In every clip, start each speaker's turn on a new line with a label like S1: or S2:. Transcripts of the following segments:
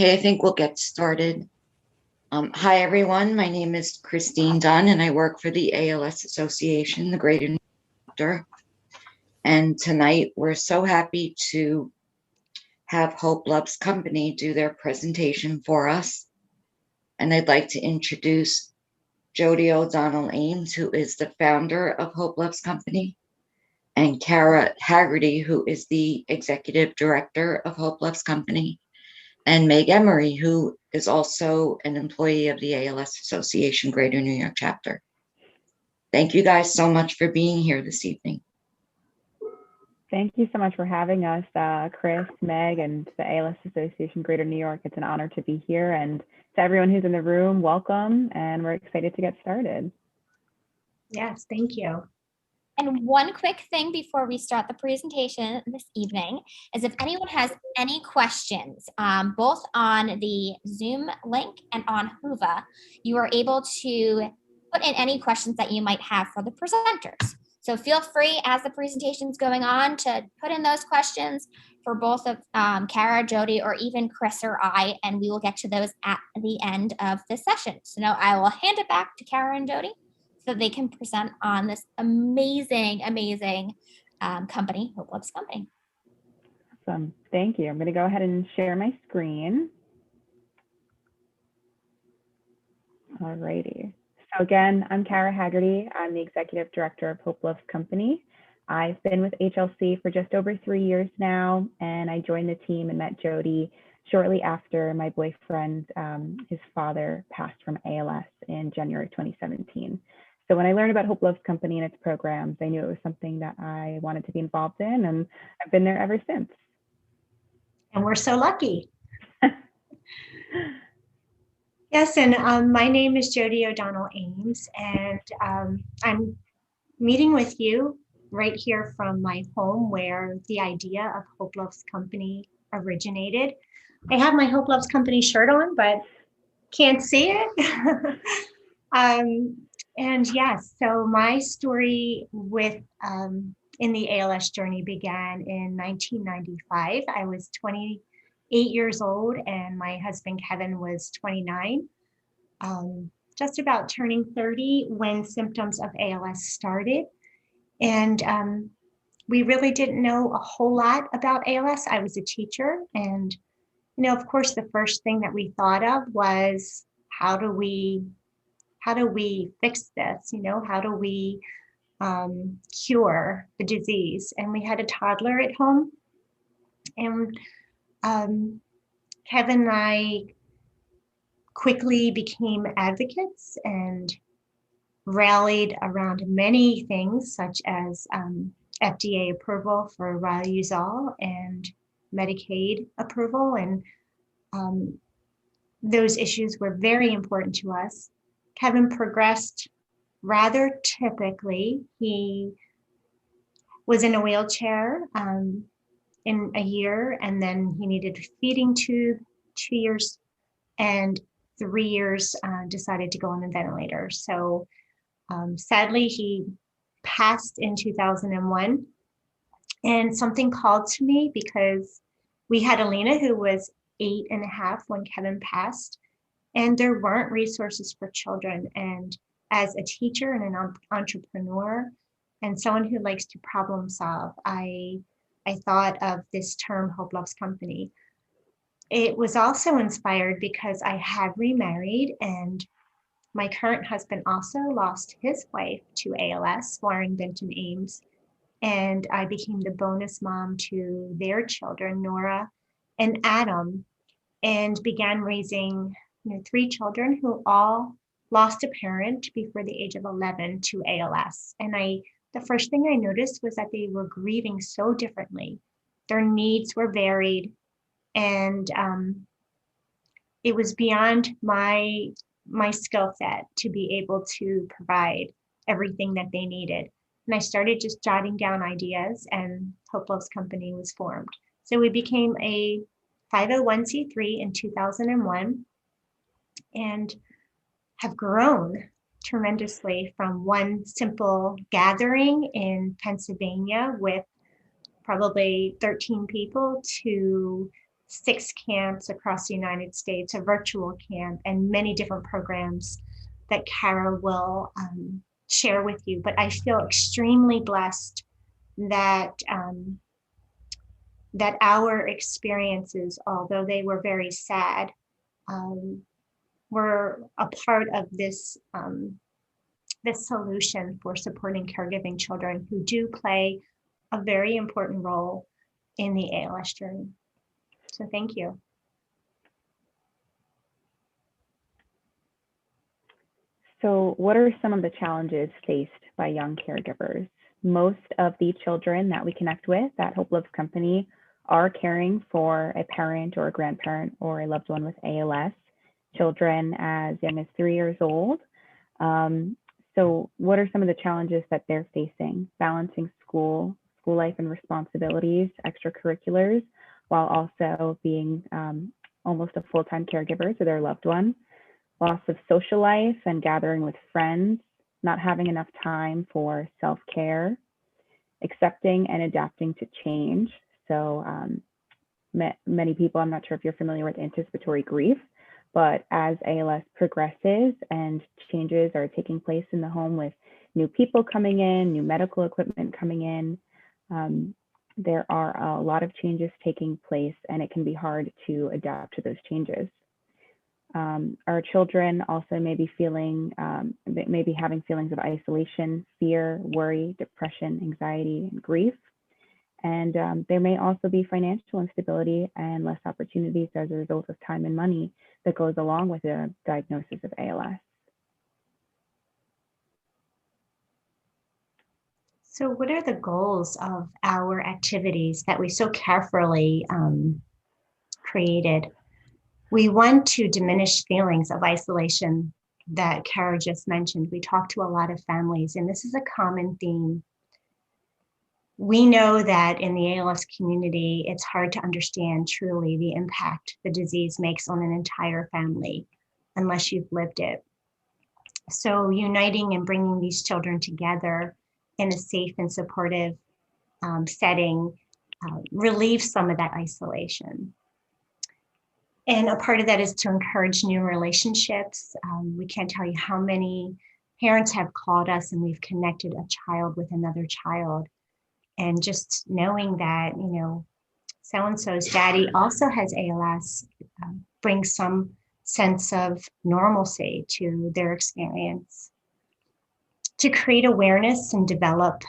S1: Okay, I think we'll get started. Hi, everyone. My name is Christine Dunn, and I work for the ALS Association, the Greater New York chapter. And tonight, we're so happy to have Hope Loves Company do their presentation for us. And I'd like to introduce Jody O'Donnell Ames, who is the founder of Hope Loves Company, and Kara Haggerty, who is the executive director of Hope Loves Company, and Meg Emery, who is also an employee of the ALS Association Greater New York chapter. Thank you guys so much for being here this evening.
S2: Thank you so much for having us, Chris, Meg, and the ALS Association Greater New York. It's an honor to be here. And to everyone who's in the room, welcome, and we're excited to get started.
S3: Yes, thank you.
S4: And one quick thing before we start the presentation this evening is if anyone has any questions, both on the Zoom link and on Whova, you are able to put in any questions that you might have for the presenters. So feel free as the presentation is going on to put in those questions for both of Kara, Jody, or even Chris or I, and we will get to those at the end of the session. So now I will hand it back to Kara and Jody so they can present on this amazing company, Hope Loves Company.
S2: Awesome. Thank you. I'm going to go ahead and share my screen. All righty. So again, I'm Kara Haggerty. I'm the executive director of Hope Loves Company. I've been with HLC for just over 3 years now, and I joined the team and met Jody shortly after my boyfriend, his father, passed from ALS in January 2017. So when I learned about Hope Loves Company and its programs, I knew it was something that I wanted to be involved in, and I've been there ever since.
S3: And we're so lucky. Yes, and my name is Jody O'Donnell Ames, and I'm meeting with you right here from my home where the idea of Hope Loves Company originated. I have my Hope Loves Company shirt on, but can't see it. And yes, so my story with in the ALS journey began in 1995. I was 28 years old and my husband Kevin was 29, just about turning 30 when symptoms of ALS started. And we really didn't know a whole lot about ALS. I was a teacher, and of course, the first thing that we thought of was how do we fix this? How do we cure the disease? And we had a toddler at home, and Kevin and I quickly became advocates and rallied around many things, such as FDA approval for Riluzole and Medicaid approval, and those issues were very important to us. Kevin progressed rather typically. He was in a wheelchair in a year, and then he needed a feeding tube 2 years, and 3 years decided to go on the ventilator. So sadly, he passed in 2001, and something called to me because we had Alina who was 8.5 when Kevin passed, and there weren't resources for children. And as a teacher and an entrepreneur and someone who likes to problem solve, I thought of this term, Hope Loves Company. It was also inspired because I had remarried, and my current husband also lost his wife to ALS, Warren Benton Ames, and I became the bonus mom to their children, Nora and Adam, and began raising 3 children who all lost a parent before the age of 11 to ALS. And the first thing I noticed was that they were grieving so differently. Their needs were varied, and it was beyond my skill set to be able to provide everything that they needed. And I started just jotting down ideas, and Hope Loves Company was formed. So we became a 501c3 in 2001 and have grown tremendously from one simple gathering in Pennsylvania with probably 13 people to 6 camps across the United States, a virtual camp, and many different programs that Kara will share with you. But I feel extremely blessed that that our experiences, although they were very sad, were a part of this this solution for supporting caregiving children who do play a very important role in the ALS journey. So thank you.
S2: So what are some of the challenges faced by young caregivers? Most of the children that we connect with at Hope Loves Company are caring for a parent or a grandparent or a loved one with ALS, children as young as 3 years old. So what are some of the challenges that they're facing? Balancing school life and responsibilities, extracurriculars, while also being almost a full-time caregiver to their loved one. Loss of social life and gathering with friends, not having enough time for self-care, accepting and adapting to change. So many people, I'm not sure if you're familiar with anticipatory grief, but as ALS progresses and changes are taking place in the home with new people coming in, new medical equipment coming in, there are a lot of changes taking place, and it can be hard to adapt to those changes. Our children also may be having feelings of isolation, fear, worry, depression, anxiety, and grief. And there may also be financial instability and less opportunities as a result of time and money that goes along with a diagnosis of ALS.
S3: So what are the goals of our activities that we so carefully created? We want to diminish feelings of isolation that Kara just mentioned. We talk to a lot of families, and this is a common theme. We know that in the ALS community, it's hard to understand truly the impact the disease makes on an entire family unless you've lived it. So uniting and bringing these children together in a safe and supportive setting relieves some of that isolation. And a part of that is to encourage new relationships. We can't tell you how many parents have called us and we've connected a child with another child. And just knowing that, you know, so-and-so's daddy also has ALS brings some sense of normalcy to their experience. To create awareness and develop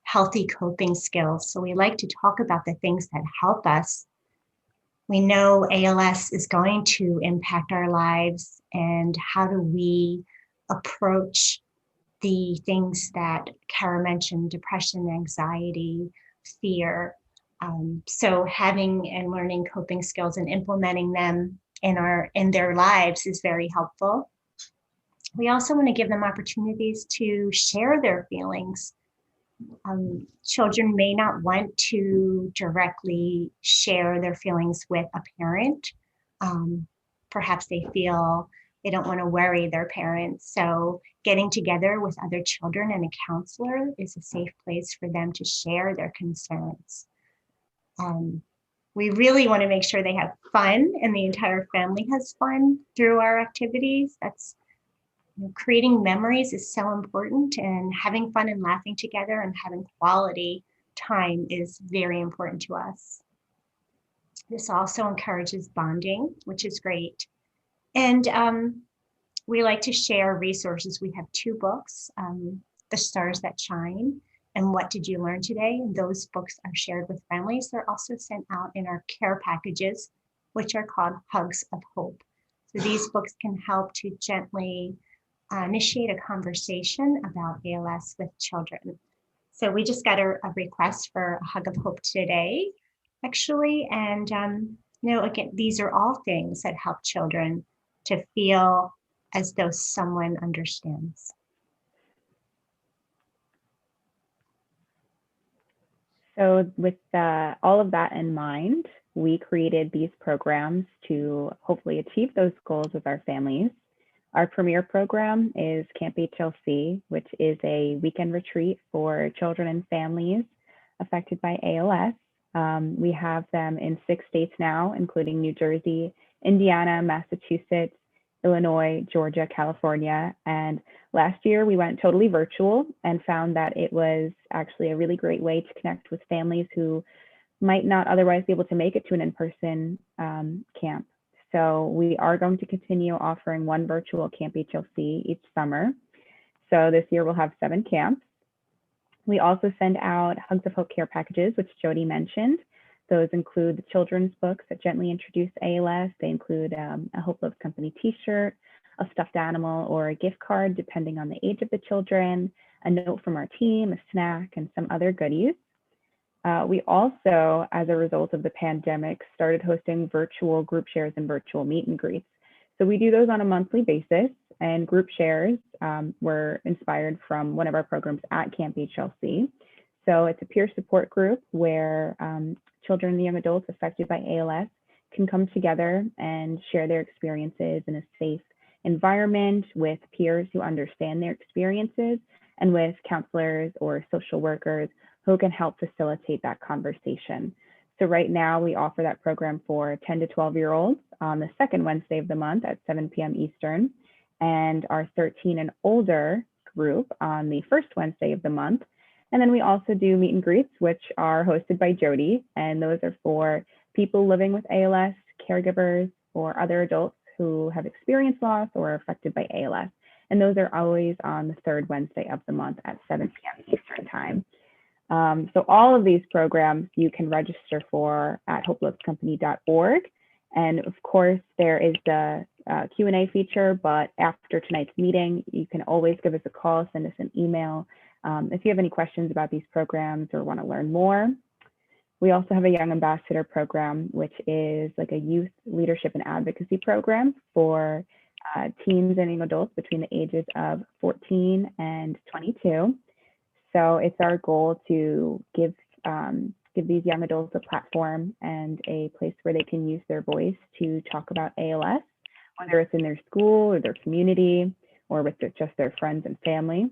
S3: healthy coping skills. So we like to talk about the things that help us. We know ALS is going to impact our lives, and how do we approach the things that Kara mentioned: depression, anxiety, fear. So having and learning coping skills and implementing them in their lives is very helpful. We also want to give them opportunities to share their feelings. Children may not want to directly share their feelings with a parent. Perhaps they feel they don't want to worry their parents. So getting together with other children and a counselor is a safe place for them to share their concerns. We really want to make sure they have fun and the entire family has fun through our activities. That's creating memories is so important, and having fun and laughing together and having quality time is very important to us. This also encourages bonding, which is great. And we like to share resources. We have 2 books, The Stars That Shine and What Did You Learn Today? And those books are shared with families. They're also sent out in our care packages, which are called Hugs of Hope. So these books can help to gently initiate a conversation about ALS with children. So we just got a request for a Hug of Hope today, actually. And again, these are all things that help children to feel as though someone understands.
S2: So with all of that in mind, we created these programs to hopefully achieve those goals with our families. Our premier program is Camp HLC, which is a weekend retreat for children and families affected by ALS. We have them in 6 states now, including New Jersey, Indiana, Massachusetts, Illinois, Georgia, California. And last year we went totally virtual and found that it was actually a really great way to connect with families who might not otherwise be able to make it to an in-person camp. So we are going to continue offering one virtual Camp HLC each summer. So this year we'll have 7 camps. We also send out Hugs of Hope care packages, which Jody mentioned. Those include the children's books that gently introduce ALS. They include a Hope Loves Company t-shirt, a stuffed animal, or a gift card, depending on the age of the children, a note from our team, a snack, and some other goodies. We also, as a result of the pandemic, started hosting virtual group shares and virtual meet and greets. So we do those on a monthly basis, and group shares were inspired from one of our programs at Camp HLC. So it's a peer support group where children and young adults affected by ALS can come together and share their experiences in a safe environment with peers who understand their experiences and with counselors or social workers who can help facilitate that conversation. So right now we offer that program for 10 to 12-year-olds on the second Wednesday of the month at 7 p.m. Eastern, and our 13 and older group on the first Wednesday of the month. And then we also do meet and greets, which are hosted by Jody, and those are for people living with ALS, caregivers, or other adults who have experienced loss or are affected by ALS. And those are always on the third Wednesday of the month at 7 p.m. Eastern time. So all of these programs you can register for at hopelovescompany.org. And of course, there is the Q&A feature, but after tonight's meeting, you can always give us a call, send us an email if you have any questions about these programs or want to learn more. We also have a Young Ambassador program, which is like a youth leadership and advocacy program for teens and young adults between the ages of 14 and 22. So it's our goal to give these young adults a platform and a place where they can use their voice to talk about ALS, whether it's in their school or their community or with just their friends and family.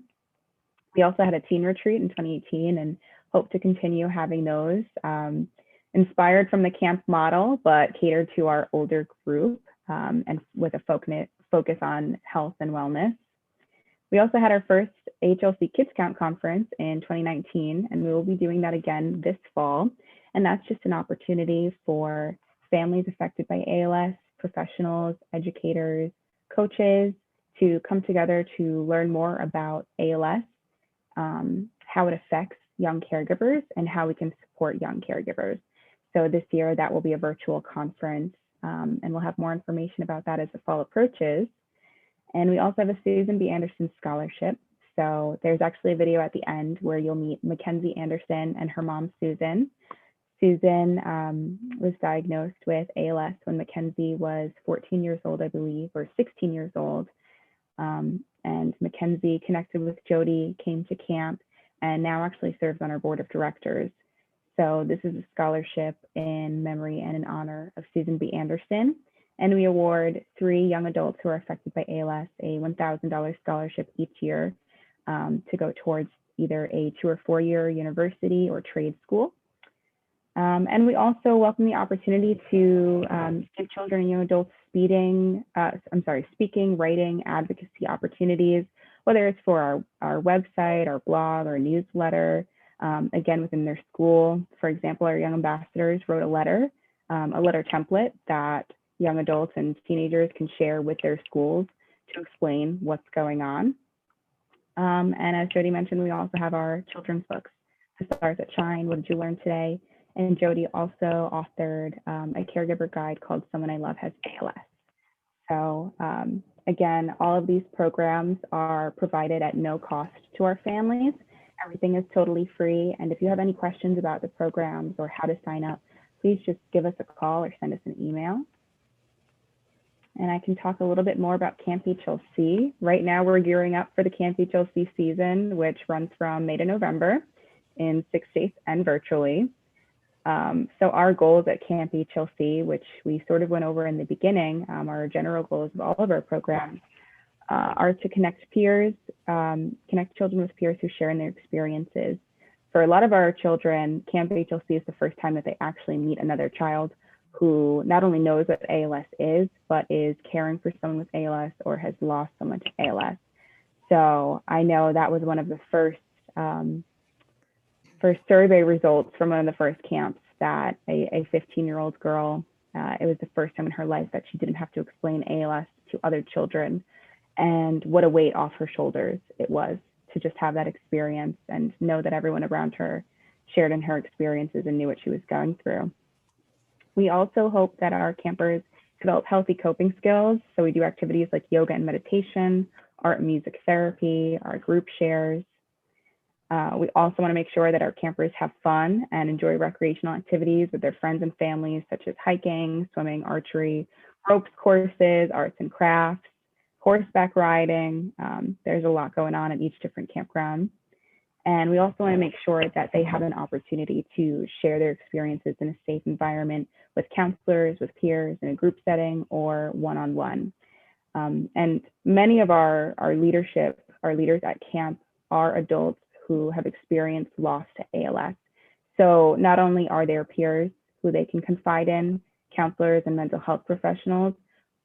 S2: We also had a teen retreat in 2018 and hope to continue having those inspired from the camp model, but catered to our older group and with a focus on health and wellness. We also had our first HLC Kids Count conference in 2019, and we will be doing that again this fall. And that's just an opportunity for families affected by ALS, professionals, educators, coaches to come together to learn more about ALS, how it affects young caregivers, and how we can support young caregivers. So this year that will be a virtual conference, and we'll have more information about that as the fall approaches. And we also have a Susan B. Anderson scholarship. So there's actually a video at the end where you'll meet Mackenzie Anderson and her mom, Susan. Susan was diagnosed with ALS when Mackenzie was 14 years old, I believe, or 16 years old. And Mackenzie connected with Jody, came to camp, and now actually serves on our board of directors. So this is a scholarship in memory and in honor of Susan B. Anderson. And we award 3 young adults who are affected by ALS a $1,000 scholarship each year to go towards either a 2 or 4 year university or trade school. And we also welcome the opportunity to give children and young adults speaking, writing, advocacy opportunities, whether it's for our website, our blog, or newsletter, again, within their school. For example, our young ambassadors wrote a letter template that young adults and teenagers can share with their schools to explain what's going on. And as Jody mentioned, we also have our children's books, The Stars That Shine, What Did You Learn Today? And Jody also authored a caregiver guide called Someone I Love Has ALS. So again, all of these programs are provided at no cost to our families. Everything is totally free. And if you have any questions about the programs or how to sign up, please just give us a call or send us an email. And I can talk a little bit more about Camp HLC. Right now, we're gearing up for the Camp HLC season, which runs from May to November in 6 states and virtually. So our goals at Camp HLC, which we sort of went over in the beginning, our general goals of all of our programs are to connect peers, connect children with peers who share in their experiences. for a lot of our children, Camp HLC is the first time that they actually meet another child who not only knows what ALS is, but is caring for someone with ALS or has lost someone to ALS. So I know that was one of the first survey results from one of the first camps, that a 15-year-old girl, it was the first time in her life that she didn't have to explain ALS to other children, and what a weight off her shoulders it was to just have that experience and know that everyone around her shared in her experiences and knew what she was going through. We also hope that our campers develop healthy coping skills. So we do activities like yoga and meditation, art and music therapy, our group shares. We also want to make sure that our campers have fun and enjoy recreational activities with their friends and families, such as hiking, swimming, archery, ropes courses, arts and crafts, horseback riding. There's a lot going on at each different campground. And we also want to make sure that they have an opportunity to share their experiences in a safe environment with counselors, with peers, in a group setting, or one-on-one. And many of our leaders at camp are adults who have experienced loss to ALS. So not only are there peers who they can confide in, counselors and mental health professionals,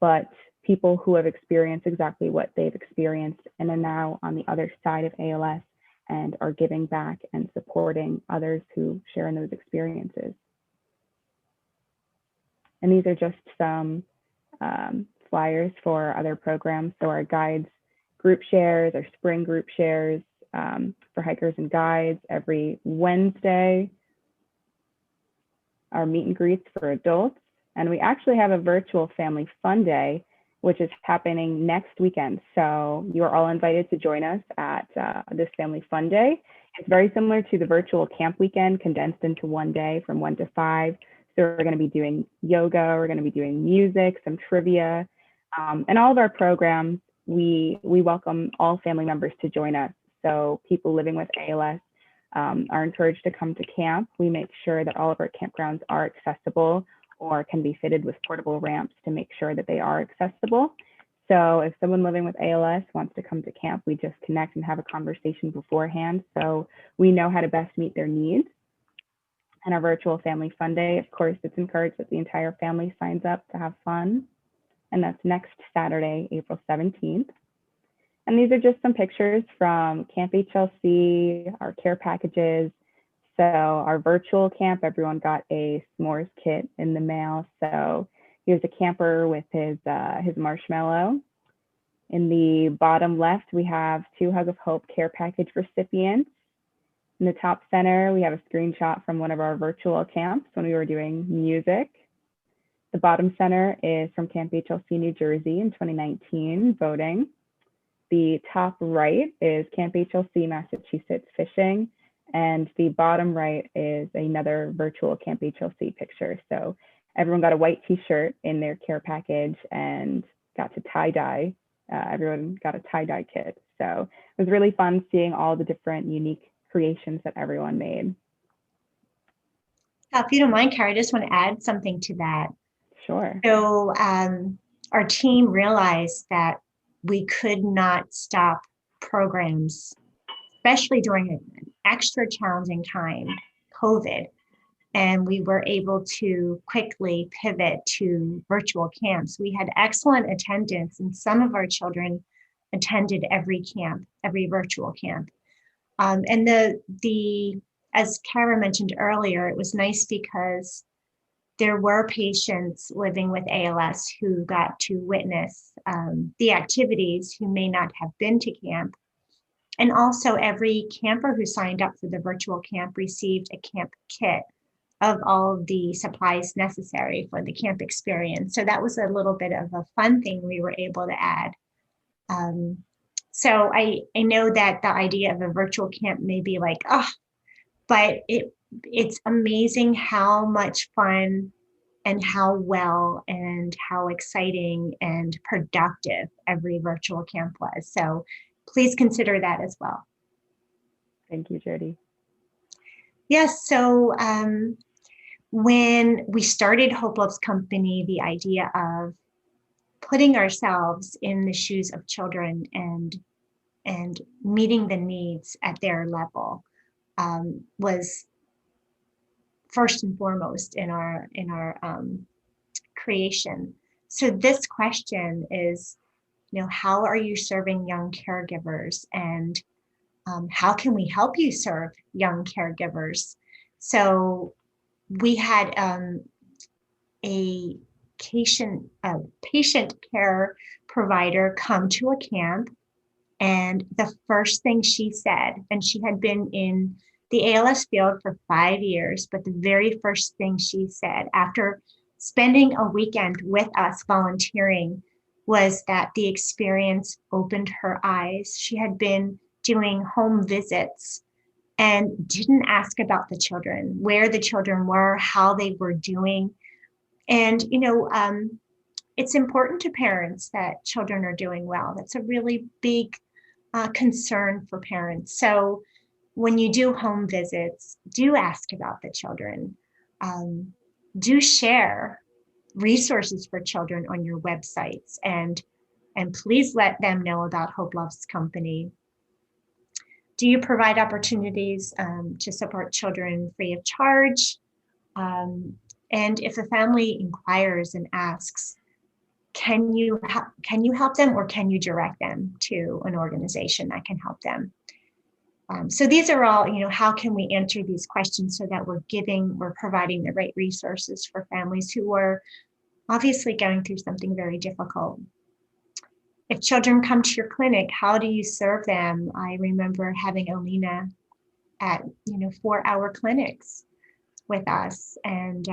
S2: but people who have experienced exactly what they've experienced and are now on the other side of ALS and are giving back and supporting others who share in those experiences. And these are just some flyers for other programs. So our guides group shares, our spring group shares for hikers and guides every Wednesday, our meet and greets for adults. And we actually have a virtual family fun day, which is happening next weekend. So you are all invited to join us at this family fun day. It's very similar to the virtual camp weekend, condensed into one day from 1 to 5. So we're going to be doing yoga, we're going to be doing music, some trivia, and all of our programs, we welcome all family members to join us. So people living with ALS are encouraged to come to camp. We make sure that all of our campgrounds are accessible or can be fitted with portable ramps to make sure that they are accessible. So if someone living with ALS wants to come to camp, we just connect and have a conversation beforehand so we know how to best meet their needs. And our virtual family fun day, of course, it's encouraged that the entire family signs up to have fun. And that's next Saturday, April 17th. And these are just some pictures from Camp HLC, our care packages. So our virtual camp, everyone got a s'mores kit in the mail. So here's a camper with his marshmallow. In the bottom left, we have 2 Hug of Hope care package recipients. In the top center, we have a screenshot from one of our virtual camps when we were doing music. The bottom center is from Camp HLC New Jersey in 2019, voting. The top right is Camp HLC Massachusetts fishing. And the bottom right is another virtual Camp HLC picture. So everyone got a white t-shirt in their care package and got to tie-dye. Everyone got a tie-dye kit. So it was really fun seeing all the different unique creations that everyone made.
S3: If you don't mind, Kara, I just want to add something to that.
S2: Sure.
S3: So our team realized that we could not stop programs, especially during an extra challenging time, COVID. And we were able to quickly pivot to virtual camps. We had excellent attendance, and some of our children attended every camp, every virtual camp. And the as Kara mentioned earlier, it was nice because there were patients living with ALS who got to witness the activities who may not have been to camp. And also every camper who signed up for the virtual camp received a camp kit of all of the supplies necessary for the camp experience. So that was a little bit of a fun thing we were able to add. So I know that the idea of a virtual camp may be like, oh, but it's amazing how much fun and how well and how exciting and productive every virtual camp was. So please consider that as well.
S2: Thank you, Jody.
S3: Yes, so when we started Hope Loves Company, the idea of putting ourselves in the shoes of children and meeting the needs at their level was first and foremost in our creation. So this question is, how are you serving young caregivers, and how can we help you serve young caregivers? So we had a patient care provider come to a camp, and the first thing she said, and she had been in the ALS field for 5 years, but the very first thing she said after spending a weekend with us volunteering was that the experience opened her eyes. She had been doing home visits and didn't ask about the children, where the children were, how they were doing. And, it's important to parents that children are doing well. That's a really big concern for parents. So when you do home visits, do ask about the children. Do share resources for children on your websites, and please let them know about Hope Loves Company. Do you provide opportunities to support children free of charge? And if a family inquires and asks, can you help them, or can you direct them to an organization that can help them? So these are all, how can we answer these questions so that we're providing the right resources for families who are obviously going through something very difficult. If children come to your clinic, how do you serve them? I remember having Alina at 4-hour clinics with us, and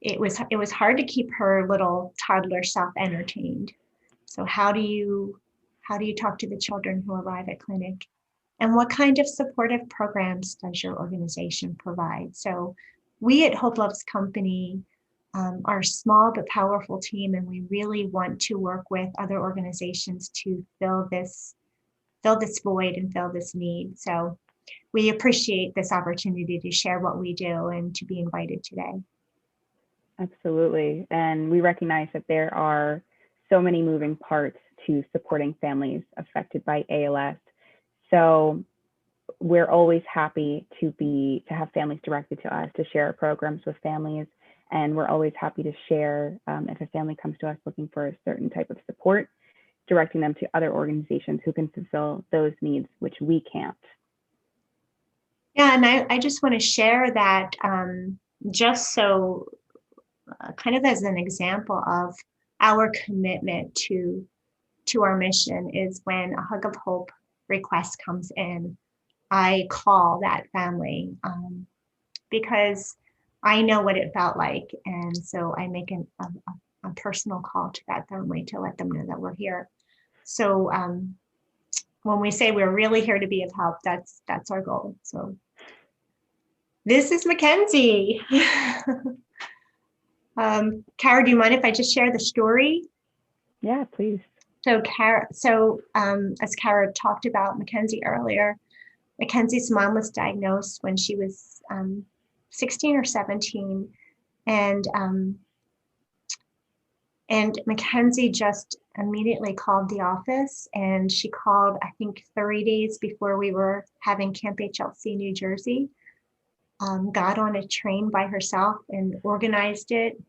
S3: it was hard to keep her little toddler self entertained. So how do you talk to the children who arrive at clinic? And what kind of supportive programs does your organization provide? So we at Hope Loves Company are a small but powerful team, and we really want to work with other organizations to fill this void and fill this need. So we appreciate this opportunity to share what we do and to be invited today.
S2: Absolutely. And we recognize that there are so many moving parts to supporting families affected by ALS. So we're always happy to have families directed to us to share programs with families. And we're always happy to share if a family comes to us looking for a certain type of support, directing them to other organizations who can fulfill those needs, which we can't.
S3: Yeah, and I just want to share that just so kind of as an example of our commitment to our mission is when a Hug of Hope request comes in, I call that family because I know what it felt like. And so I make a personal call to that family to let them know that we're here. So when we say we're really here to be of help, that's our goal. So this is Mackenzie. Kara, do you mind if I just share the story?
S2: Yeah, please.
S3: So as Kara talked about Mackenzie earlier, Mackenzie's mom was diagnosed when she was 16 or 17, and Mackenzie just immediately called the office, and she called, I think, 30 days before we were having Camp HLC New Jersey, got on a train by herself and organized it.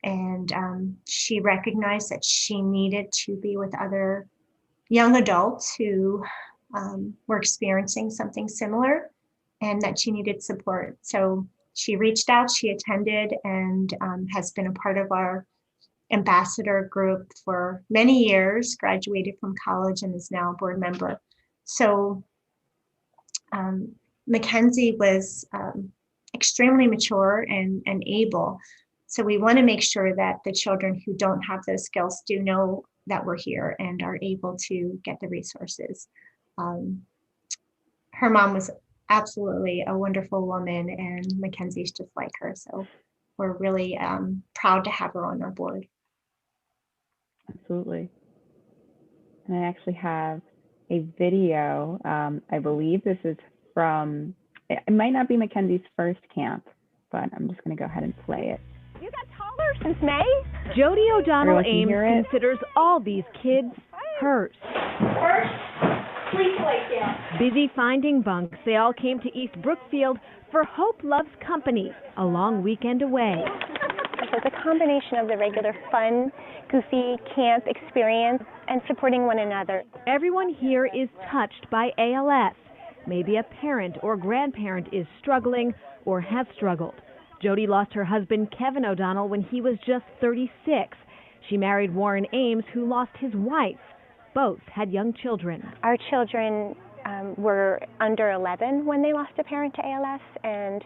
S3: And she recognized that she needed to be with other young adults who were experiencing something similar, and that she needed support. So she reached out, she attended, and has been a part of our ambassador group for many years, graduated from college and is now a board member. So Mackenzie was extremely mature and able. So we want to make sure that the children who don't have those skills do know that we're here and are able to get the resources. Her mom was absolutely a wonderful woman, and Mackenzie's just like her. So we're really proud to have her on our board.
S2: Absolutely. And I actually have a video. I believe this is from, it might not be Mackenzie's first camp, but I'm just going to go ahead and play it.
S5: You got taller since May? Jody O'Donnell Ames considers all these kids hers. Busy finding bunks, they all came to East Brookfield for Hope Loves Company, a long weekend away.
S6: So it's a combination of the regular fun, goofy camp experience and supporting one another.
S5: Everyone here is touched by ALS. Maybe a parent or grandparent is struggling or has struggled. Jody lost her husband, Kevin O'Donnell, when he was just 36. She married Warren Ames, who lost his wife. Both had young children.
S6: Our children were under 11 when they lost a parent to ALS, and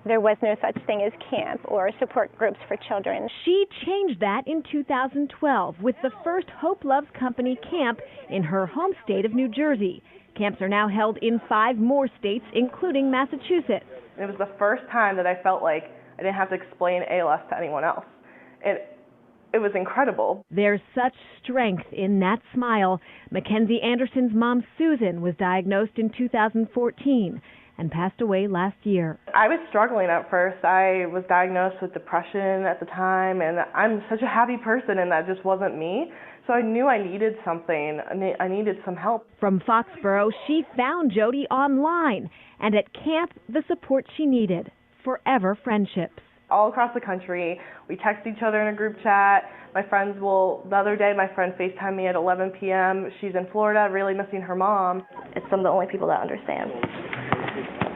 S6: there was no such thing as camp or support groups for children.
S5: She changed that in 2012 with the first Hope Loves Company camp in her home state of New Jersey. Camps are now held in 5 more states, including Massachusetts.
S7: It was the first time that I felt like I didn't have to explain ALS to anyone else. It was incredible.
S5: There's such strength in that smile. Mackenzie Anderson's mom, Susan, was diagnosed in 2014 and passed away last year.
S7: I was struggling at first. I was diagnosed with depression at the time, and I'm such a happy person, and that just wasn't me. So I knew I needed something. I needed some help.
S5: From Foxborough, she found Jody online, and at camp, the support she needed, forever friendships.
S7: All across the country, we text each other in a group chat. The other day, my friend FaceTimed me at 11 p.m. She's in Florida, really missing her mom. It's some of the only people that understand.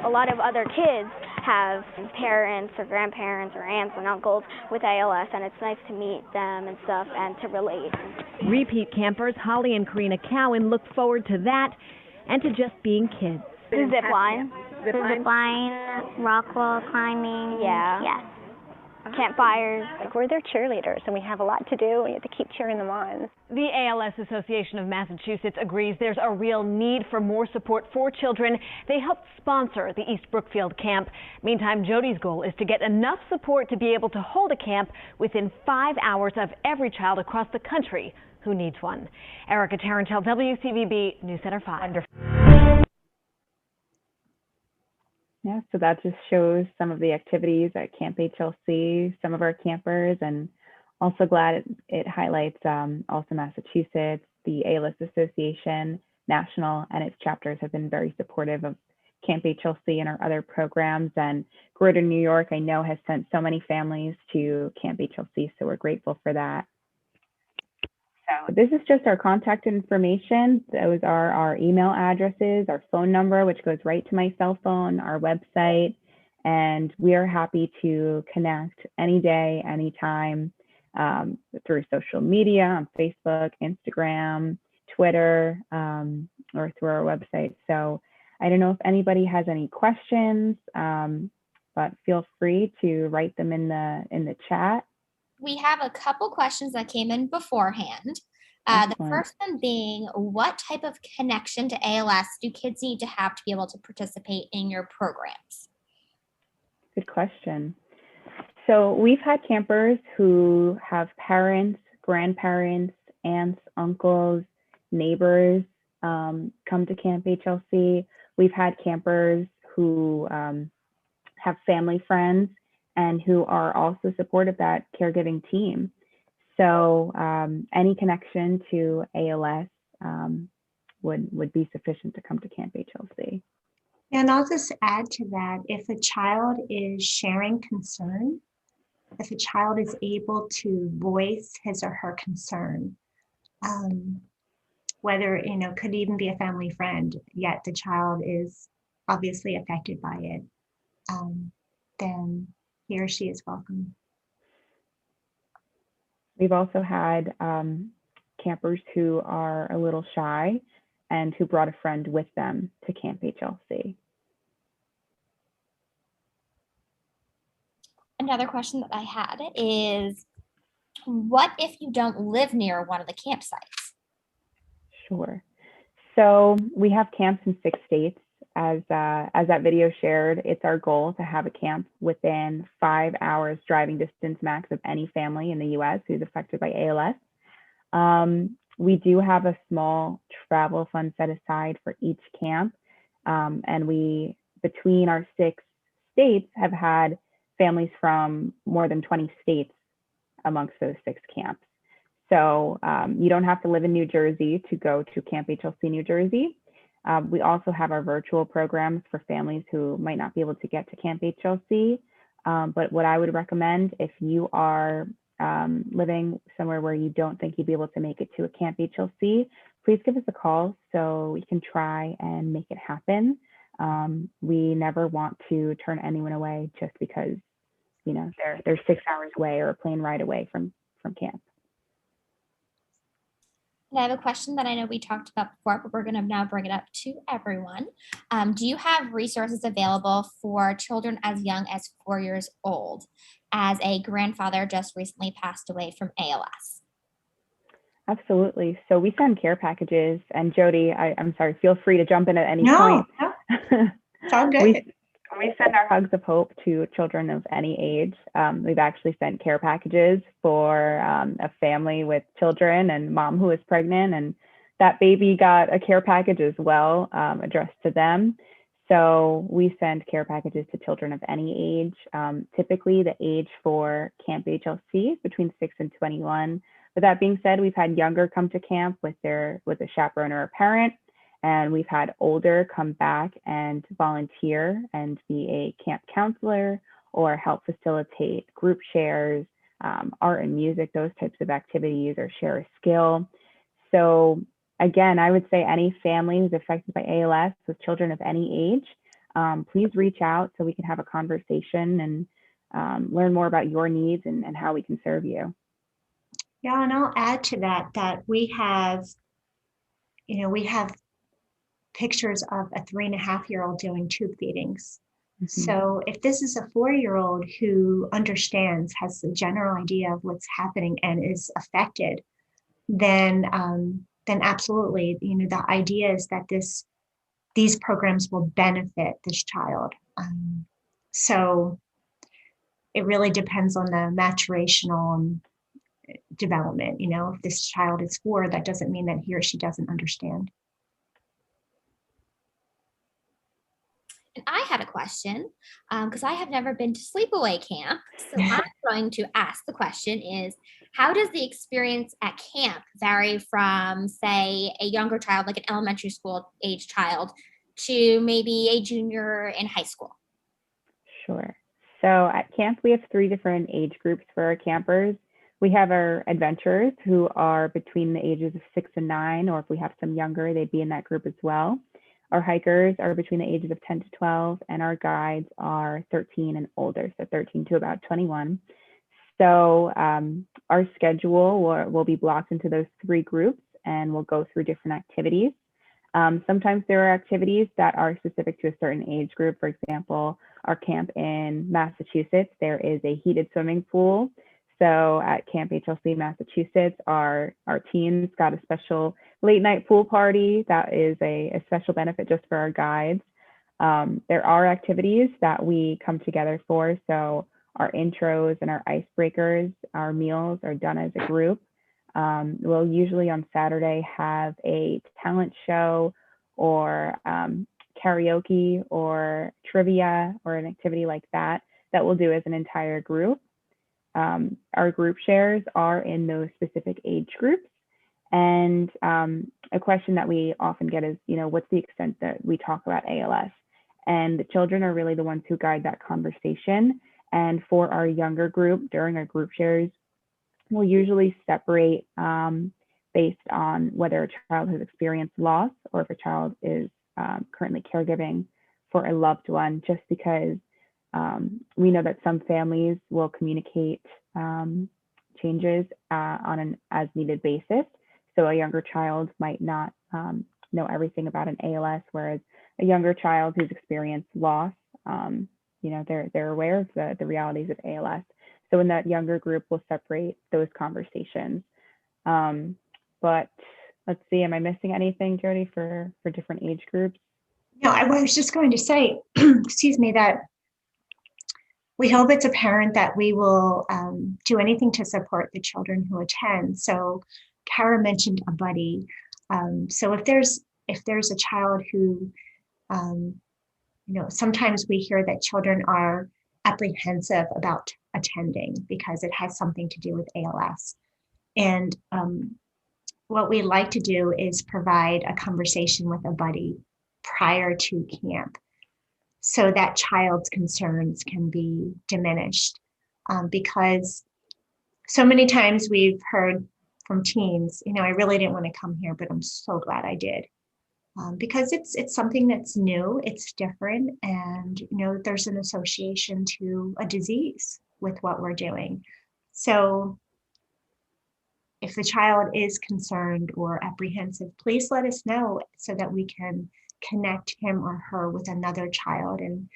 S8: A lot of other kids have parents or grandparents or aunts and uncles with ALS, and it's nice to meet them and stuff and to relate.
S5: Repeat campers Holly and Karina Cowan look forward to that and to just being kids.
S8: The zip line.
S9: Zip line, rock wall climbing.
S8: Yeah.
S9: Yes.
S8: Campfires.
S6: We're their cheerleaders, and we have a lot to do, and we have to keep cheering them on.
S5: The ALS Association of Massachusetts agrees there's a real need for more support for children. They helped sponsor the East Brookfield camp. Meantime, Jody's goal is to get enough support to be able to hold a camp within 5 hours of every child across the country who needs one. Erica Tarantel, WCVB News Center 5.
S2: Wonderful. Yeah, so that just shows some of the activities at Camp HLC, some of our campers, and also glad it highlights also Massachusetts, the ALS Association, National, and its chapters have been very supportive of Camp HLC and our other programs. And Greater New York, I know, has sent so many families to Camp HLC, so we're grateful for that. So this is just our contact information. Those are our email addresses, our phone number, which goes right to my cell phone, our website, and we are happy to connect any day, anytime through social media, on Facebook, Instagram, Twitter, or through our website. So I don't know if anybody has any questions, but feel free to write them in the chat.
S4: We have a couple questions that came in beforehand. The first one being, what type of connection to ALS do kids need to have to be able to participate in your programs?
S2: Good question. So we've had campers who have parents, grandparents, aunts, uncles, neighbors come to Camp HLC. We've had campers who have family friends and who are also support of that caregiving team. So any connection to ALS would be sufficient to come to Camp HLC.
S3: And I'll just add to that, if a child is sharing concern, if a child is able to voice his or her concern, whether, could even be a family friend, yet the child is obviously affected by it, then he or she is welcome.
S2: We've also had campers who are a little shy and who brought a friend with them to Camp HLC.
S4: Another question that I had is, what if you don't live near one of the campsites?
S2: Sure. So we have camps in 6 states. As that video shared, it's our goal to have a camp within 5 hours driving distance max of any family in the U.S. who's affected by ALS. We do have a small travel fund set aside for each camp. And we, between our 6 states, have had families from more than 20 states amongst those 6 camps. So you don't have to live in New Jersey to go to Camp HLC New Jersey. We also have our virtual programs for families who might not be able to get to Camp HLC. But what I would recommend, if you are living somewhere where you don't think you'd be able to make it to a Camp HLC, please give us a call so we can try and make it happen. We never want to turn anyone away just because, you know, they're 6 hours away or a plane ride away from camp.
S4: And I have a question that I know we talked about before, but we're going to now bring it up to everyone. Do you have resources available for children as young as 4 years old? As a grandfather just recently passed away from ALS.
S2: Absolutely. So we send care packages, and Jody, I'm sorry, feel free to jump in at any point.
S3: No, it's all good.
S2: We send our hugs of hope to children of any age. We've actually sent care packages for a family with children and mom who is pregnant, and that baby got a care package as well, addressed to them. So we send care packages to children of any age. Typically the age for Camp HLC is between 6 and 21. With that being said, we've had younger come to camp with a chaperone or a parent, and we've had older come back and volunteer and be a camp counselor or help facilitate group shares, art and music, those types of activities, or share a skill. So again, I would say any family who's affected by ALS with children of any age, please reach out so we can have a conversation and learn more about your needs and how we can serve you.
S3: Yeah, and I'll add to that we have pictures of a 3.5-year-old doing tube feedings. Mm-hmm. So if this is a 4-year-old who understands, has a general idea of what's happening and is affected, then absolutely, the idea is that these programs will benefit this child. So it really depends on the maturational development. If this child is 4, that doesn't mean that he or she doesn't understand.
S4: And I had a question because I have never been to sleepaway camp. So I'm going to ask the question is, how does the experience at camp vary from, say, a younger child, like an elementary school age child, to maybe a junior in high school?
S2: Sure. So at camp, we have 3 different age groups for our campers. We have our adventurers who are between the ages of 6 and 9, or if we have some younger, they'd be in that group as well. Our hikers are between the ages of 10 to 12, and our guides are 13 and older, so 13 to about 21. So our schedule will be blocked into those 3 groups, and we'll go through different activities. Sometimes there are activities that are specific to a certain age group. For example, our camp in Massachusetts, there is a heated swimming pool. So at Camp HLC Massachusetts, our teens got a special late night pool party. That is a special benefit just for our guides. There are activities that we come together for. So our intros and our icebreakers, our meals are done as a group. We'll usually on Saturday have a talent show or karaoke or trivia or an activity like that we'll do as an entire group. Our group shares are in those specific age groups. And a question that we often get is, what's the extent that we talk about ALS? And the children are really the ones who guide that conversation. And for our younger group, during our group shares, we'll usually separate based on whether a child has experienced loss or if a child is currently caregiving for a loved one, just because we know that some families will communicate changes on an as needed basis. So a younger child might not know everything about an ALS, whereas a younger child who's experienced loss, they're aware of the realities of ALS. So in that younger group, we'll separate those conversations. But let's see, am I missing anything, Jody, for different age groups?
S3: No, I was just going to say, excuse me, that we hope it's apparent that we will do anything to support the children who attend. So Kara mentioned a buddy. So if there's a child who, sometimes we hear that children are apprehensive about attending because it has something to do with ALS. And what we like to do is provide a conversation with a buddy prior to camp, so that child's concerns can be diminished. Because so many times we've heard from teens, I really didn't want to come here, but I'm so glad I did. Because it's something that's new, it's different, and there's an association to a disease with what we're doing. So if the child is concerned or apprehensive, please let us know so that we can connect him or her with another child and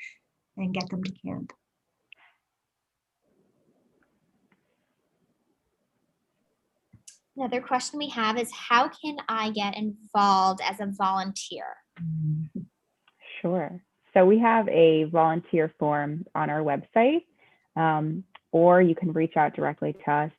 S3: get them to camp.
S4: Another question we have is, how can I get involved as a volunteer?
S2: Sure. So we have a volunteer form on our website, or you can reach out directly to us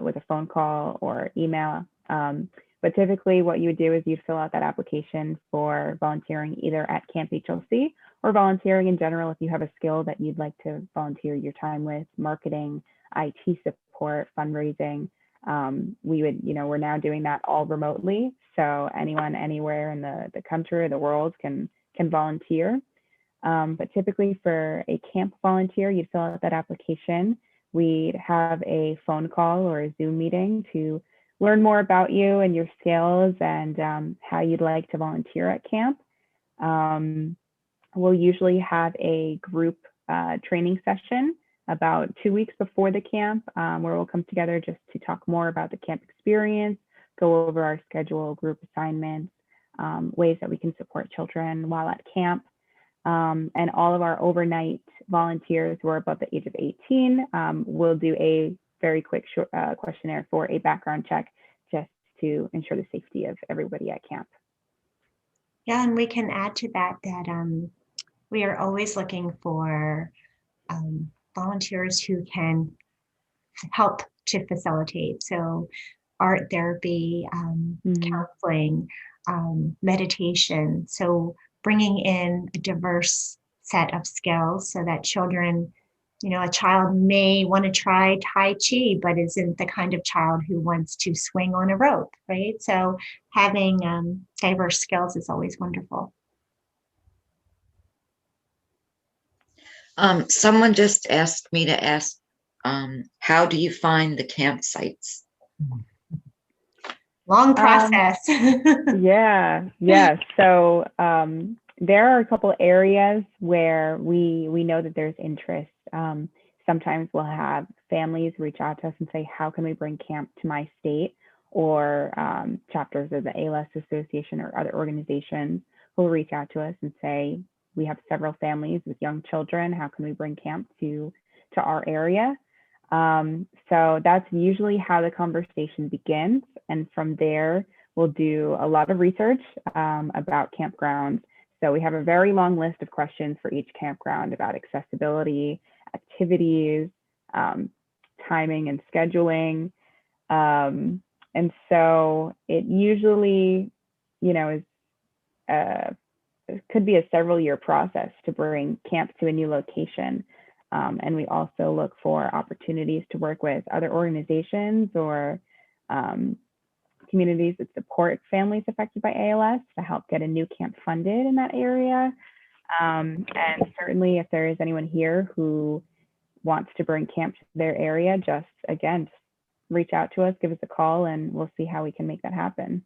S2: with a phone call or email. But typically what you would do is you'd fill out that application for volunteering either at Camp HLC or volunteering in general if you have a skill that you'd like to volunteer your time with, marketing, IT support, fundraising. We're now doing that all remotely. So anyone anywhere in the country or the world can volunteer. But typically for a camp volunteer, you'd fill out that application. We'd have a phone call or a Zoom meeting to learn more about you and your skills and how you'd like to volunteer at camp. We'll usually have a group training session about 2 weeks before the camp, where we'll come together just to talk more about the camp experience, go over our schedule, group assignments, ways that we can support children while at camp. And all of our overnight volunteers who are above the age of 18 will do a very quick questionnaire for a background check just to ensure the safety of everybody at camp.
S3: Yeah, and we can add to that we are always looking for volunteers who can help to facilitate. So art therapy, counseling, meditation. So bringing in a diverse set of skills so that children, a child may want to try Tai Chi, but isn't the kind of child who wants to swing on a rope, right? So having diverse skills is always wonderful.
S1: Someone just asked me to ask, how do you find the campsites?
S3: Long process.
S2: Yeah. So there are a couple areas where we know that there's interest. Sometimes we'll have families reach out to us and say, how can we bring camp to my state? Or chapters of the ALS Association or other organizations will reach out to us and say, we have several families with young children. How can we bring camp to our area? So that's usually how the conversation begins. And from there, we'll do a lot of research about campgrounds. So we have a very long list of questions for each campground about accessibility, activities, timing and scheduling. And so it usually, is it could be a several-year process to bring camp to a new location. And we also look for opportunities to work with other organizations or communities that support families affected by ALS to help get a new camp funded in that area. And certainly if there is anyone here who wants to bring camp to their area, just reach out to us, give us a call, and we'll see how we can make that happen.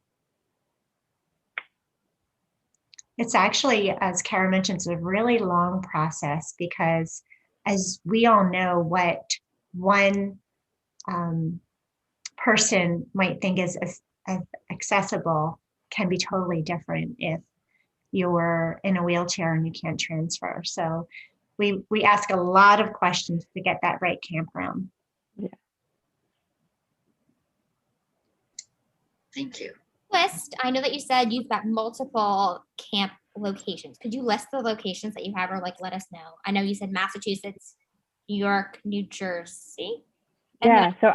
S3: It's actually, as Kara mentioned, it's a really long process because, as we all know, what one person might think is accessible can be totally different if you're in a wheelchair and you can't transfer. So we ask a lot of questions to get that right campground.
S2: Yeah.
S1: Thank you.
S4: I know that you said you've got multiple camp locations. Could you list the locations that you have, or let us know? I know you said Massachusetts, New York, New Jersey.
S2: Yeah, so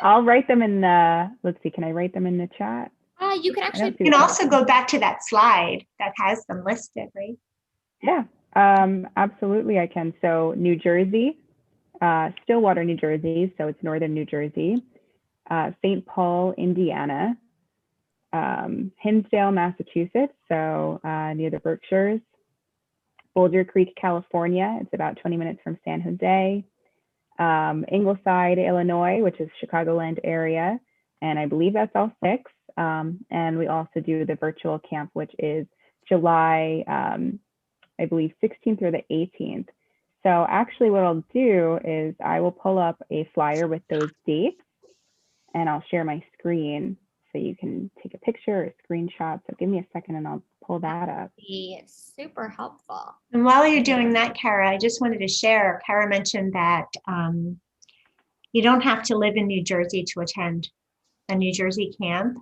S2: I'll write them in the, let's see, can I write them in the chat?
S4: You can actually.
S3: You can also go back to that slide that has them listed, right?
S2: Yeah, absolutely I can. So New Jersey, Stillwater, New Jersey, so it's northern New Jersey, St. Paul, Indiana, Hinsdale, Massachusetts, so near the Berkshires. Boulder Creek, California, it's about 20 minutes from San Jose. Ingleside, Illinois, which is Chicagoland area, and I believe that's all 6. And we also do the virtual camp, which is July, I believe 16th or the 18th. So actually what I'll do is I will pull up a flyer with those dates, and I'll share my screen so you can take a picture or a screenshot. So give me a second and I'll pull that up.
S4: Be super helpful.
S3: And while you're doing that, Kara, I just wanted to share, Kara mentioned that you don't have to live in New Jersey to attend a New Jersey camp.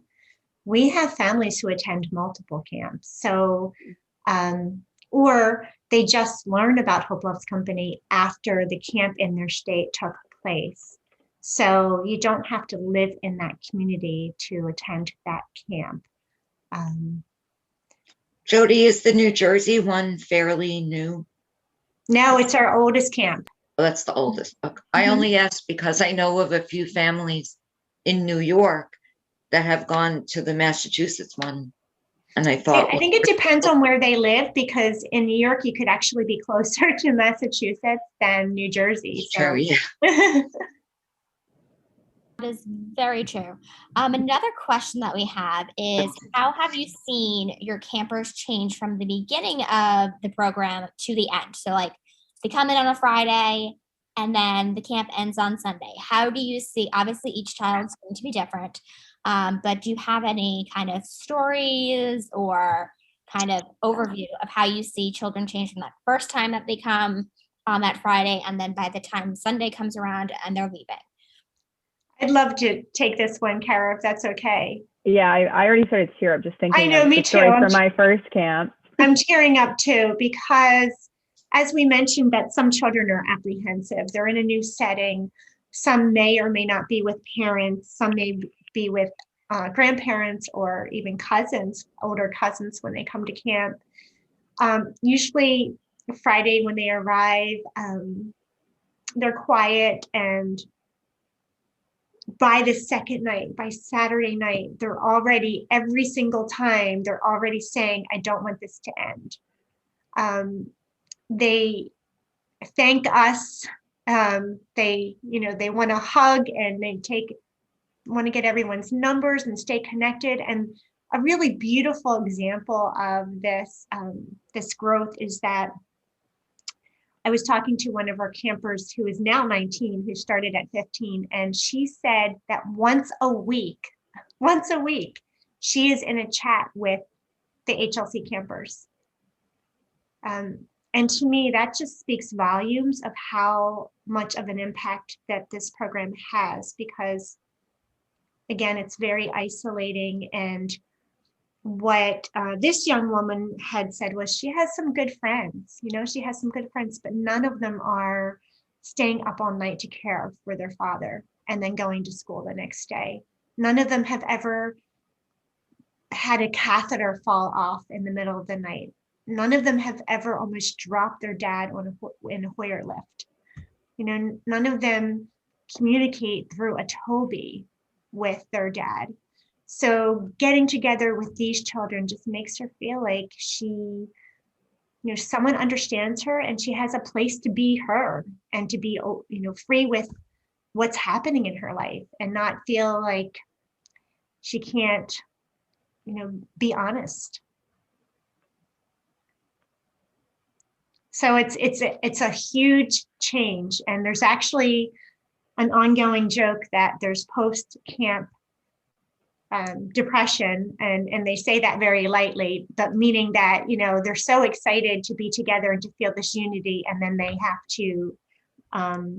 S3: We have families who attend multiple camps. So, or they just learn about Hope Loves Company after the camp in their state took place. So you don't have to live in that community to attend that camp.
S1: Jody, is the New Jersey one fairly new?
S3: No, it's our oldest camp.
S1: Well, that's the oldest. Okay. I only asked because I know of a few families in New York that have gone to the Massachusetts one. And I thought,
S3: I think it depends on where they live, because in New York, you could actually be closer to Massachusetts than New Jersey. So.
S1: True, yeah.
S4: That is very true. Another question that we have is, how have you seen your campers change from the beginning of the program to the end? So like they come in on a Friday and then the camp ends on Sunday. How do you see, obviously each child's going to be different, but do you have any kind of stories or kind of overview of how you see children change from that first time that they come on that Friday and then by the time Sunday comes around and they're leaving?
S3: I'd love to take this one, Kara, if that's okay.
S2: Yeah, I already started to tear up just thinking
S3: I know,
S2: of
S3: me
S2: the story
S3: too.
S2: from my first camp.
S3: I'm tearing up too, because as we mentioned, that some children are apprehensive. They're in a new setting. Some may or may not be with parents. Some may be with grandparents or even cousins, older cousins when they come to camp. Usually Friday when they arrive, they're quiet, and by the second night, by Saturday night, they're already, every single time, they're already saying, I don't want this to end. They thank us. They want to hug, and they want to get everyone's numbers and stay connected. And a really beautiful example of this, this growth is that I was talking to one of our campers who is now 19, who started at 15, and she said that once a week, she is in a chat with the HLC campers. And to me, that just speaks volumes of how much of an impact that this program has, because again, it's very isolating. And what this young woman had said was she has some good friends, she has some good friends, but none of them are staying up all night to care for their father and then going to school the next day. None of them have ever had a catheter fall off in the middle of the night. None of them have ever almost dropped their dad in a Hoyer lift. None of them communicate through a Toby with their dad. So getting together with these children just makes her feel like she, someone understands her, and she has a place to be her and to be, free with what's happening in her life, and not feel like she can't, be honest. So it's a huge change. And there's actually an ongoing joke that there's post-camp depression, and they say that very lightly, but meaning that they're so excited to be together and to feel this unity, and then they have to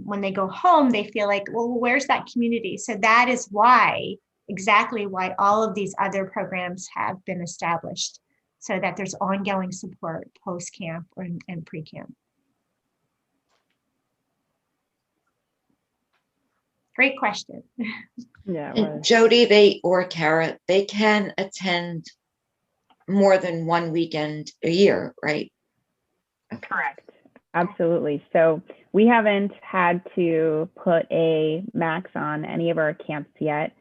S3: when they go home, they feel like, well, where's that community? So that is exactly why all of these other programs have been established, so that there's ongoing support post-camp and pre-camp. Great question.
S2: Yeah.
S1: And Jody, or Kara, they can attend more than one weekend a year, right? Okay.
S2: Correct. Absolutely. So we haven't had to put a max on any of our camps yet.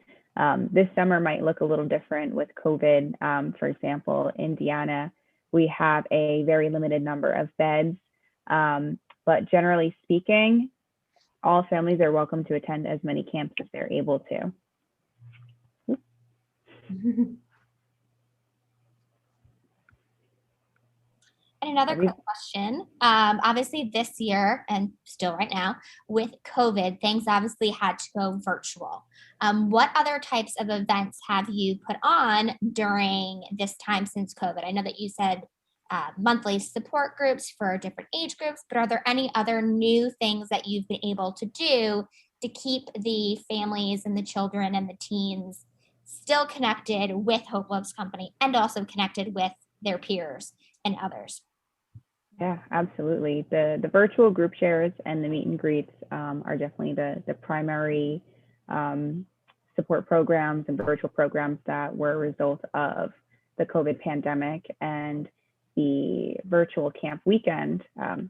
S2: This summer might look a little different with COVID. For example, Indiana, we have a very limited number of beds, but generally speaking, all families are welcome to attend as many camps as they're able to.
S4: And another quick question. Obviously this year and still right now with COVID, things obviously had to go virtual. What other types of events have you put on during this time since COVID? I know that you said monthly support groups for different age groups, but are there any other new things that you've been able to do to keep the families and the children and the teens still connected with Hope Loves Company and also connected with their peers and others?
S2: Yeah, absolutely. The virtual group shares and the meet and greets are definitely the primary support programs and virtual programs that were a result of the COVID pandemic. And the virtual camp weekend,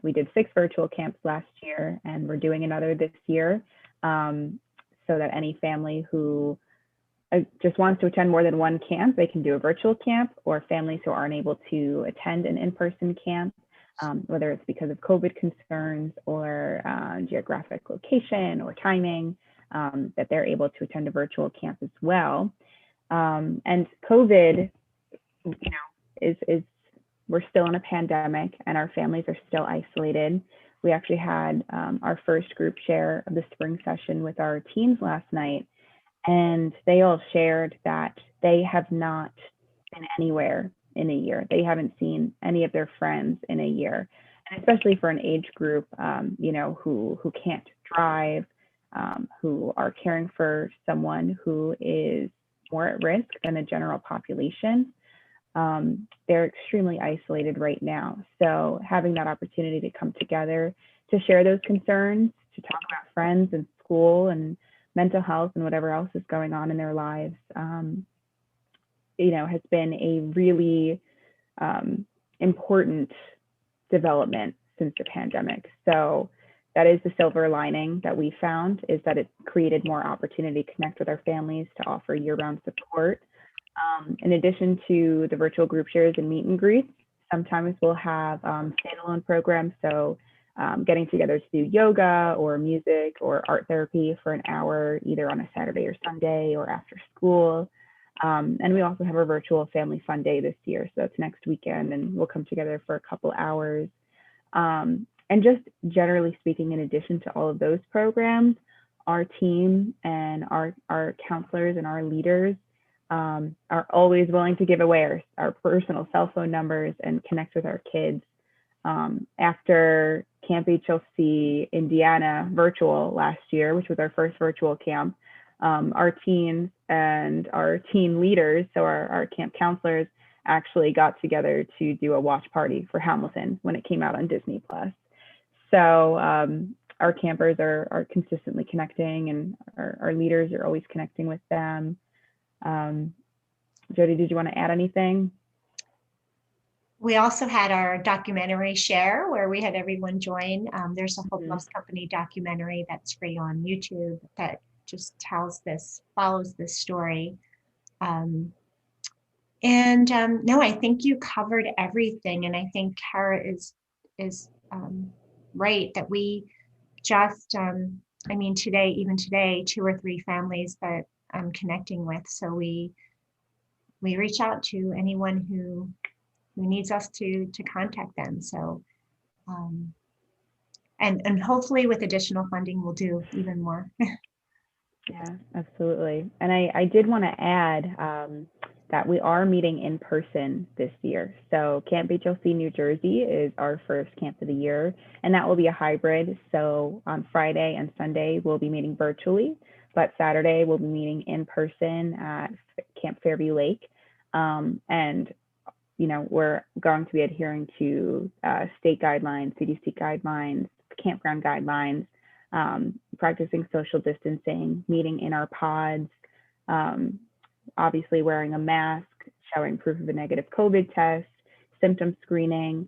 S2: we did 6 virtual camps last year, and we're doing another this year, so that any family who just wants to attend more than one camp, they can do a virtual camp, or families who aren't able to attend an in-person camp, whether it's because of COVID concerns or geographic location or timing, that they're able to attend a virtual camp as well. And COVID, is we're still in a pandemic and our families are still isolated. We actually had our first group share of the spring session with our teens last night, and they all shared that they have not been anywhere in a year. They haven't seen any of their friends in a year, and especially for an age group, who can't drive, who are caring for someone who is more at risk than the general population. They're extremely isolated right now. So having that opportunity to come together to share those concerns, to talk about friends and school and mental health and whatever else is going on in their lives, has been a really important development since the pandemic. So that is the silver lining that we found, is that it created more opportunity to connect with our families, to offer year-round support. In addition to the virtual group shares and meet and greets, sometimes we'll have standalone programs. So getting together to do yoga or music or art therapy for an hour, either on a Saturday or Sunday or after school. And we also have a virtual family fun day this year. So that's next weekend, and we'll come together for a couple hours. And just generally speaking, in addition to all of those programs, our team and our counselors and our leaders are always willing to give away our personal cell phone numbers and connect with our kids. After Camp HLC Indiana virtual last year, which was our first virtual camp, our teens and our teen leaders, so our camp counselors, actually got together to do a watch party for Hamilton when it came out on Disney+. So our campers are consistently connecting, and our leaders are always connecting with them. Jody, did you want to add anything?
S3: We also had our documentary share where we had everyone join. There's a Hope Loves Company documentary that's free on YouTube that just follows this story. No, I think you covered everything, and I think Kara is right that we just, even today, 2 or 3 families that I'm connecting with. So we reach out to anyone who needs us to contact them. So, and hopefully with additional funding, we'll do even more.
S2: Yeah, absolutely. And I did want to add that we are meeting in person this year. So Camp HLC New Jersey is our first camp of the year, and that will be a hybrid. So on Friday and Sunday, we'll be meeting virtually, but Saturday we'll be meeting in person at Camp Fairview Lake. And we're going to be adhering to state guidelines, CDC guidelines, campground guidelines, practicing social distancing, meeting in our pods, obviously wearing a mask, showing proof of a negative COVID test, symptom screening.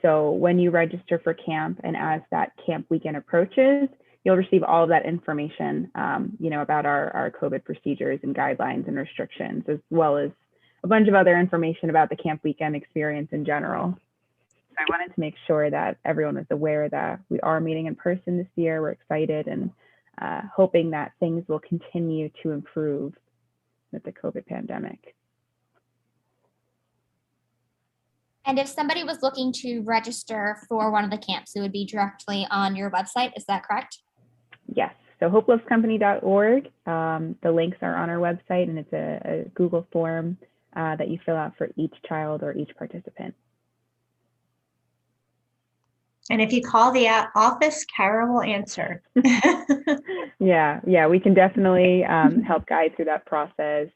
S2: So when you register for camp and as that camp weekend approaches, you'll receive all of that information, about our COVID procedures and guidelines and restrictions, as well as a bunch of other information about the camp weekend experience in general. So I wanted to make sure that everyone was aware that we are meeting in person this year. We're excited and hoping that things will continue to improve with the COVID pandemic.
S4: And if somebody was looking to register for one of the camps, it would be directly on your website. Is that correct?
S2: Yes. So hopelovescompany.org. The links are on our website, and it's a Google form that you fill out for each child or each participant.
S3: And if you call the office, Kara will answer.
S2: Yeah, we can definitely help guide through that process.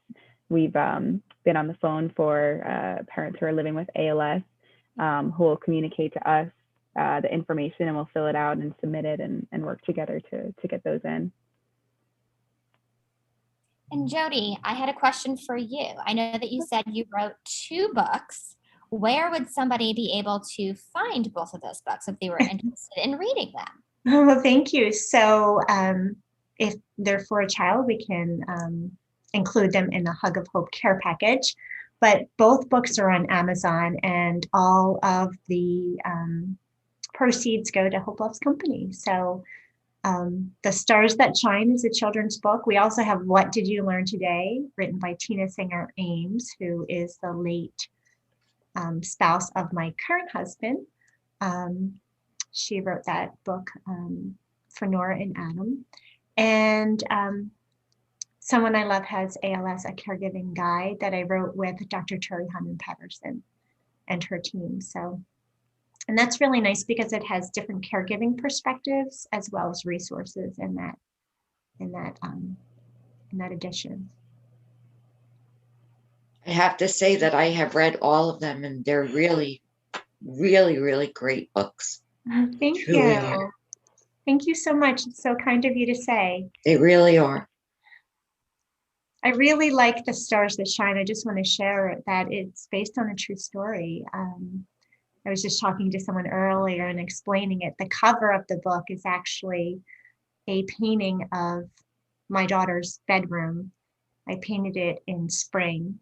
S2: We've been on the phone for parents who are living with ALS, who will communicate to us the information, and we'll fill it out and submit it and work together to get those in.
S4: And Jody, I had a question for you. I know that you said you wrote 2 books. Where would somebody be able to find both of those books if they were interested in reading them?
S3: Well, thank you. So if they're for a child, we can include them in the Hug of Hope care package. But both books are on Amazon, and all of the proceeds go to Hope Loves Company. So The Stars That Shine is a children's book. We also have What Did You Learn Today, written by Tina Singer Ames, who is the late spouse of my current husband. She wrote that book for Nora and Adam. And Someone I Love Has ALS, a caregiving guide that I wrote with Dr. Terry Hunman Patterson and her team. So, and that's really nice because it has different caregiving perspectives as well as resources in that edition.
S1: I have to say that I have read all of them, and they're really, really, really great books.
S3: Thank you. Thank you so much. It's so kind of you to say.
S1: They really are.
S3: I really like The Stars That Shine. I just want to share that it's based on a true story. I was just talking to someone earlier and explaining it. The cover of the book is actually a painting of my daughter's bedroom. I painted it in spring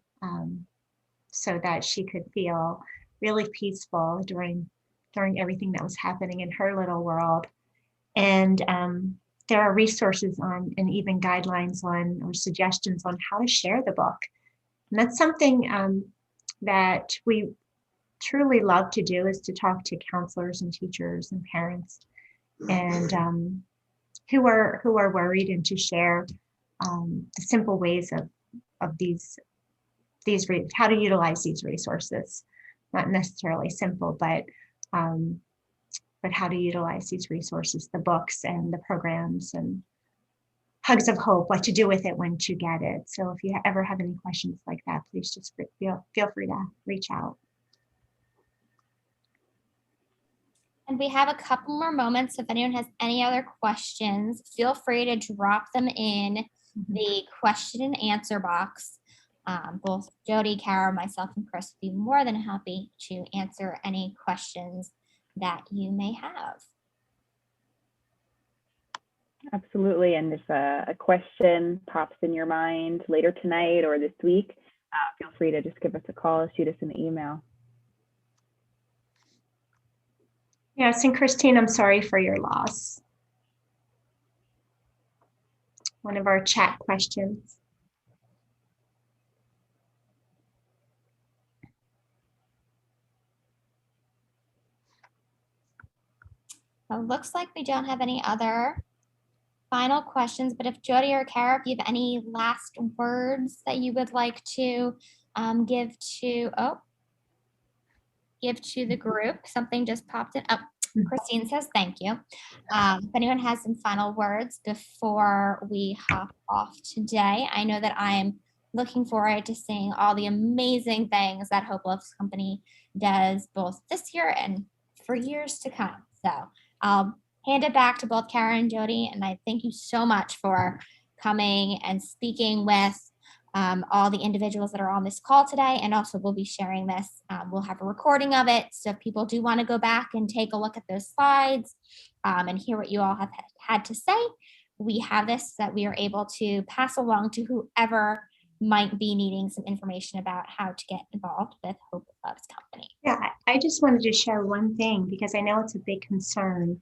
S3: so that she could feel really peaceful during everything that was happening in her little world. And there are resources on and even guidelines on or suggestions on how to share the book. And that's something that we truly love to do, is to talk to counselors and teachers and parents and who are worried, and to share the simple ways of these how to utilize these resources. Not necessarily simple, but how to utilize these resources, the books and the programs and Hugs of Hope, what to do with it once you get it. So if you ever have any questions like that, please just feel free to reach out.
S4: And we have a couple more moments. If anyone has any other questions, feel free to drop them in the question and answer box. Both Jody, Kara, myself, and Chris would be more than happy to answer any questions that you may have.
S2: Absolutely. And if a question pops in your mind later tonight or this week, feel free to just give us a call or shoot us an email.
S3: Yes, and Christine, I'm sorry for your loss. One of our chat questions.
S4: It looks like we don't have any other final questions, but if Jody or Kara, if you have any last words that you would like to give to the group. Something just popped in. Oh, Christine says thank you. If anyone has some final words before we hop off today, I know that I'm looking forward to seeing all the amazing things that Hope Loves Company does both this year and for years to come. So I'll hand it back to both Kara and Jody, and I thank you so much for coming and speaking with all the individuals that are on this call today, and also we'll be sharing this. We'll have a recording of it, so if people do want to go back and take a look at those slides and hear what you all have had to say, we have this that we are able to pass along to whoever might be needing some information about how to get involved with Hope Loves Company.
S3: Yeah, I just wanted to share one thing because I know it's a big concern.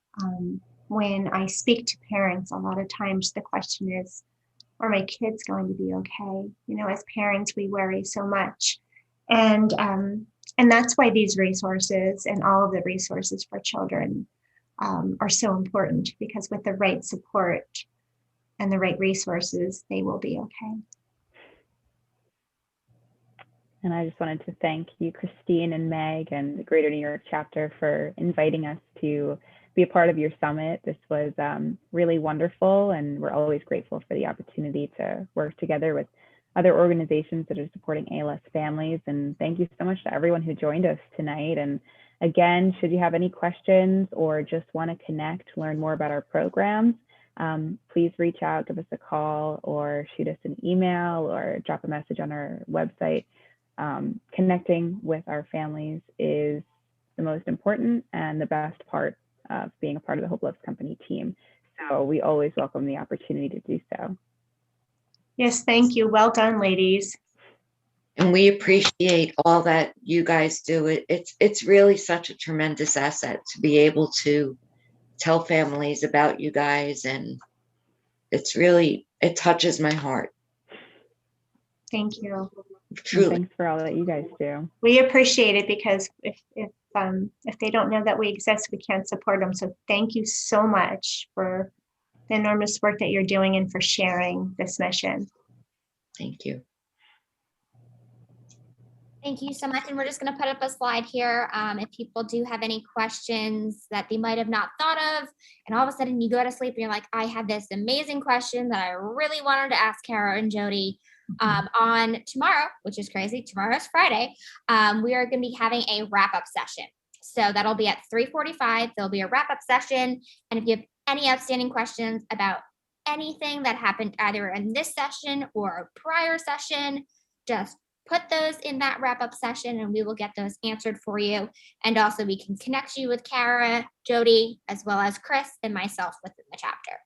S3: When I speak to parents, a lot of times the question is, are my kids going to be okay? You know, as parents, we worry so much. And that's why these resources and all of the resources for children are so important, because with the right support and the right resources, they will be okay.
S2: And I just wanted to thank you, Christine and Meg, and the Greater New York chapter for inviting us to be a part of your summit. This was really wonderful, and we're always grateful for the opportunity to work together with other organizations that are supporting ALS families. And thank you so much to everyone who joined us tonight. And again, should you have any questions or just want to connect, learn more about our programs, please reach out, give us a call, or shoot us an email or drop a message on our website. Connecting with our families is the most important and the best part of being a part of the Hope Loves Company team. So we always welcome the opportunity to do so.
S3: Yes, thank you. Well done, ladies.
S1: And we appreciate all that you guys do. It's really such a tremendous asset to be able to tell families about you guys, and it touches my heart.
S3: Thank you.
S1: Truly.
S2: And thanks for all that you guys do.
S3: We appreciate it, because if they don't know that we exist, we can't support them. So thank you so much for the enormous work that you're doing and for sharing this mission.
S1: Thank you.
S4: Thank you so much. And we're just going to put up a slide here. If people do have any questions that they might have not thought of, and all of a sudden you go to sleep and you're like, I have this amazing question that I really wanted to ask Kara and Jody on tomorrow, which is crazy. Tomorrow's Friday. We are going to be having a wrap-up session. So that'll be at 3:45. There'll be a wrap-up session. And if you have any outstanding questions about anything that happened either in this session or a prior session, just put those in that wrap-up session and we will get those answered for you. And also we can connect you with Kara, Jody, as well as Chris and myself within the chapter.